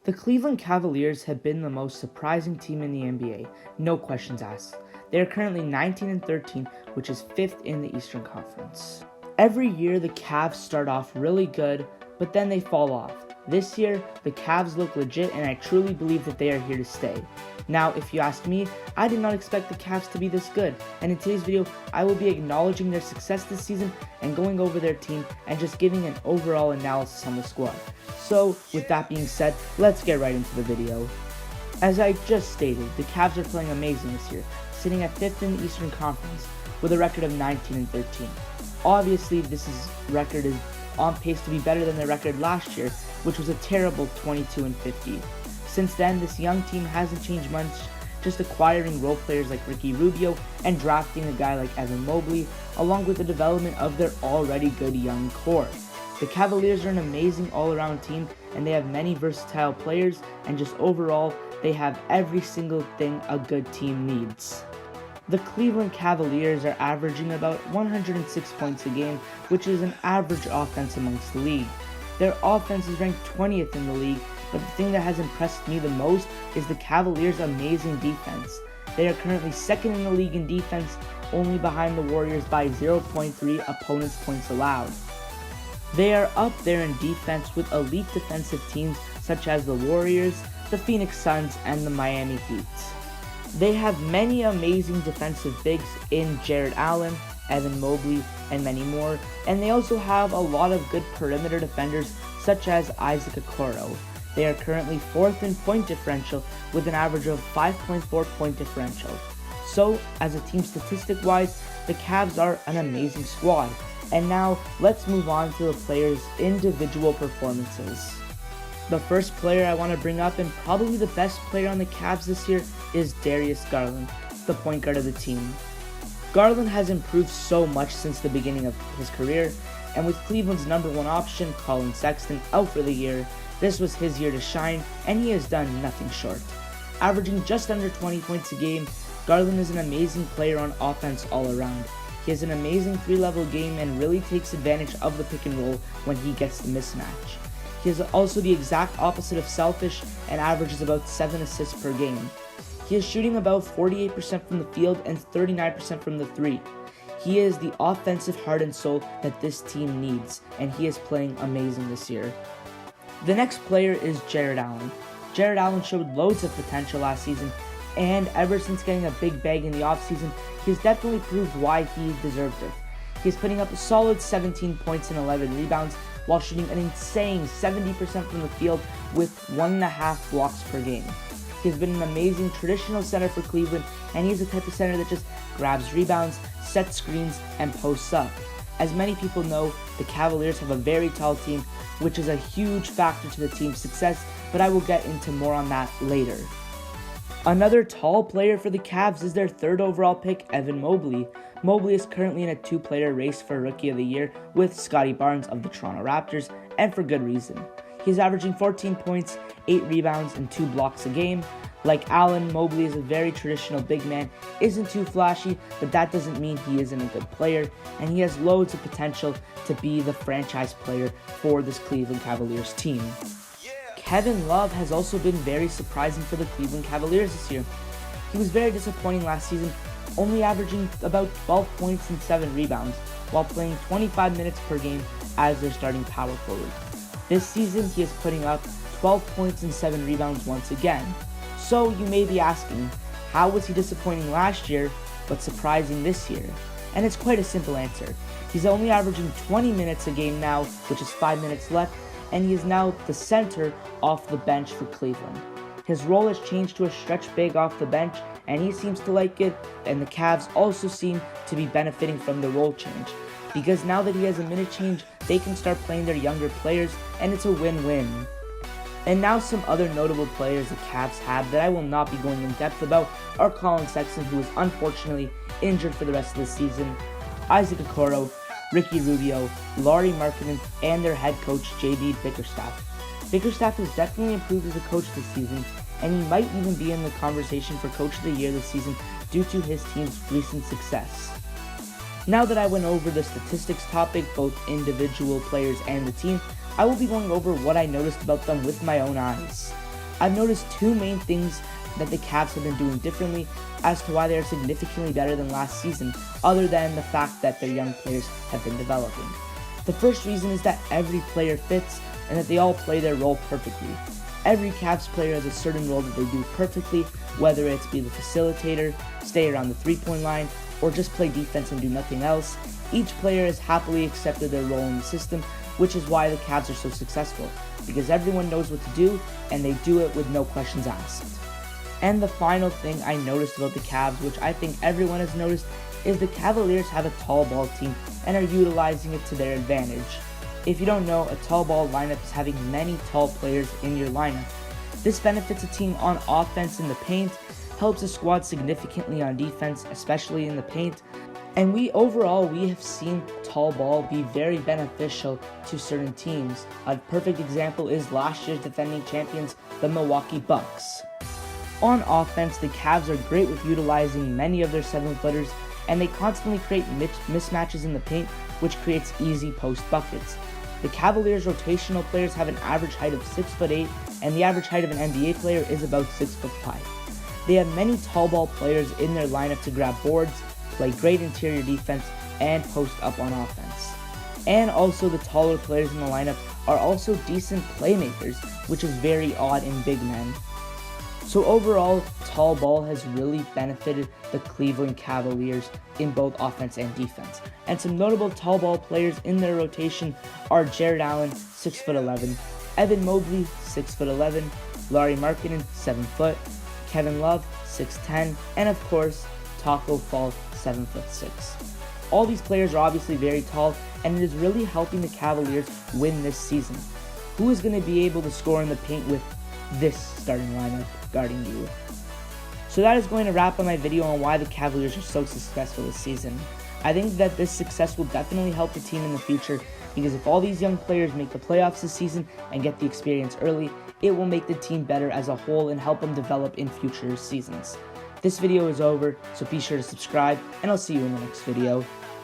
The Cleveland Cavaliers have been the most surprising team in the NBA, no questions asked. They are currently 19-13, which is 5th in the Eastern Conference. Every year the Cavs start off really good, but then they fall off. This year, the Cavs look legit, and I truly believe that they are here to stay. Now, if you ask me, I did not expect the Cavs to be this good, and in today's video, I will be acknowledging their success this season and going over their team and just giving an overall analysis on the squad. So, with that being said, let's get right into the video. As I just stated, the Cavs are playing amazing this year, sitting at 5th in the Eastern Conference with a record of 19-13. Obviously, this record is on pace to be better than their record last year, which was a terrible 22-50. Since then, this young team hasn't changed much, just acquiring role players like Ricky Rubio and drafting a guy like Evan Mobley, along with the development of their already good young core. The Cavaliers are an amazing all-around team, and they have many versatile players, and just overall, they have every single thing a good team needs. The Cleveland Cavaliers are averaging about 106 points a game, which is an average offense amongst the league. Their offense is ranked 20th in the league, but the thing that has impressed me the most is the Cavaliers' amazing defense. They are currently 2nd in the league in defense, only behind the Warriors by 0.3 opponents' points allowed. They are up there in defense with elite defensive teams such as the Warriors, the Phoenix Suns, and the Miami Heat. They have many amazing defensive bigs in Jarrett Allen, Evan Mobley, and many more, and they also have a lot of good perimeter defenders such as Isaac Okoro. They are currently 4th in point differential with an average of 5.4 point differential. So, as a team statistic-wise, the Cavs are an amazing squad. And now, let's move on to the players' individual performances. The first player I want to bring up, and probably the best player on the Cavs this year, is Darius Garland, the point guard of the team. Garland has improved so much since the beginning of his career, and with Cleveland's number one option, Colin Sexton, out for the year, this was his year to shine, and he has done nothing short. Averaging just under 20 points a game, Garland is an amazing player on offense all around. He has an amazing 3-level game and really takes advantage of the pick and roll when he gets the mismatch. He is also the exact opposite of selfish and averages about 7 assists per game. He is shooting about 48% from the field and 39% from the 3. He is the offensive heart and soul that this team needs, and he is playing amazing this year. The next player is Jarrett Allen. Jarrett Allen showed loads of potential last season, and ever since getting a big bag in the offseason, he has definitely proved why he deserved it. He is putting up a solid 17 points and 11 rebounds while shooting an insane 70% from the field with 1.5 blocks per game. He has been an amazing traditional center for Cleveland, and he's the type of center that just grabs rebounds, sets screens, and posts up. As many people know, the Cavaliers have a very tall team, which is a huge factor to the team's success, but I will get into more on that later. Another tall player for the Cavs is their 3rd overall pick, Evan Mobley. Mobley is currently in a 2-player race for Rookie of the Year with Scottie Barnes of the Toronto Raptors, and for good reason. He's averaging 14 points, 8 rebounds, and 2 blocks a game. Like Allen, Mobley is a very traditional big man, isn't too flashy, but that doesn't mean he isn't a good player, and he has loads of potential to be the franchise player for this Cleveland Cavaliers team. Kevin Love has also been very surprising for the Cleveland Cavaliers this year. He was very disappointing last season, only averaging about 12 points and 7 rebounds, while playing 25 minutes per game as their starting power forward. This season, he is putting up 12 points and 7 rebounds once again. So you may be asking, how was he disappointing last year, but surprising this year? And it's quite a simple answer. He's only averaging 20 minutes a game now, which is 5 minutes left, and he is now the center off the bench for Cleveland. His role has changed to a stretch big off the bench, and he seems to like it, and the Cavs also seem to be benefiting from the role change. Because now that he has a minute change, they can start playing their younger players, and it's a win-win. And now some other notable players the Cavs have that I will not be going in depth about are Colin Sexton, who is unfortunately injured for the rest of the season, Isaac Okoro, Ricky Rubio, Lauri Markkanen, and their head coach JB Bickerstaff. Bickerstaff has definitely improved as a coach this season, and he might even be in the conversation for Coach of the Year this season due to his team's recent success. Now that I went over the statistics topic, both individual players and the team, I will be going over what I noticed about them with my own eyes. I've noticed two main things that the Cavs have been doing differently as to why they are significantly better than last season, other than the fact that their young players have been developing. The first reason is that every player fits and that they all play their role perfectly. Every Cavs player has a certain role that they do perfectly, whether it's be the facilitator, stay around the three-point line, or just play defense and do nothing else. Each player has happily accepted their role in the system, which is why the Cavs are so successful, because everyone knows what to do and they do it with no questions asked. And the final thing I noticed about the Cavs, which I think everyone has noticed, is the Cavaliers have a tall ball team and are utilizing it to their advantage. If you don't know, a tall ball lineup is having many tall players in your lineup. This benefits a team on offense in the paint, helps a squad significantly on defense, especially in the paint, and we have seen tall ball be very beneficial to certain teams. A perfect example is last year's defending champions, the Milwaukee Bucks. On offense, the Cavs are great with utilizing many of their 7-footers, and they constantly create mismatches in the paint, which creates easy post buckets. The Cavaliers' rotational players have an average height of 6'8", and the average height of an NBA player is about 6'5". They have many tall ball players in their lineup to grab boards, play great interior defense, and post up on offense. And also the taller players in the lineup are also decent playmakers, which is very odd in big men. So overall, tall ball has really benefited the Cleveland Cavaliers in both offense and defense. And some notable tall ball players in their rotation are Jared Allen, 6'11", Evan Mobley, 6'11", Lauri Markkanen, 7 foot, Kevin Love, 6'10", and of course, Taco Fall, 7'6". All these players are obviously very tall, and it is really helping the Cavaliers win this season. Who is going to be able to score in the paint with this starting lineup guarding you? So that is going to wrap up my video on why the Cavaliers are so successful this season. I think that this success will definitely help the team in the future, because if all these young players make the playoffs this season and get the experience early, it will make the team better as a whole and help them develop in future seasons. This video is over, so be sure to subscribe, and I'll see you in the next video.